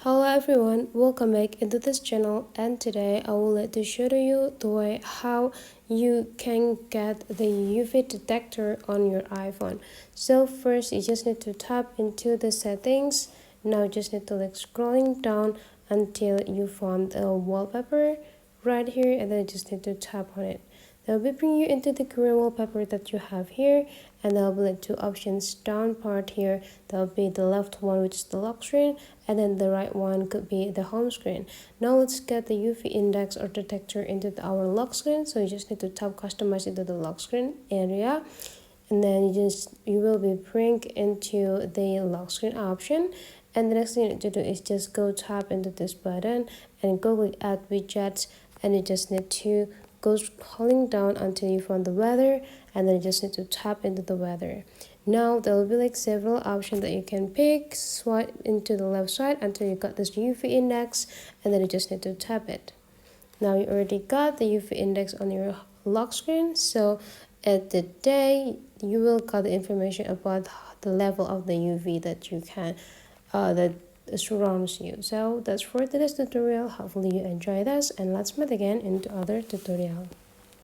Hello everyone, welcome back into this channel, and today I will like to show you the way how you can get the UV detector on your iPhone. So first you just need to tap into the settings. Now you just need to scrolling down until you find a wallpaper right here, and then you just need to tap on it. That will bring you into the current wallpaper that you have here, and there will be two options down part here. There will be the left one, which is the lock screen, and then the right one could be the home screen. Now let's get the UV index or detector into our lock screen. So you just need to tap customize into the lock screen area, and then you will be bring into the lock screen option. And the next thing you need to do is just go tap into this button and go click add widgets, and you just need to go scrolling down until you find the weather, and then you just need to tap into the weather. Now there will be several options that you can pick. Swipe into the left side until you got this UV index, and then you just need to tap it. Now you already got the UV index on your lock screen, so at the day you will got the information about the level of the UV that you can that surrounds you. So that's for today's tutorial. Hopefully you enjoy this, and let's meet again into other tutorial.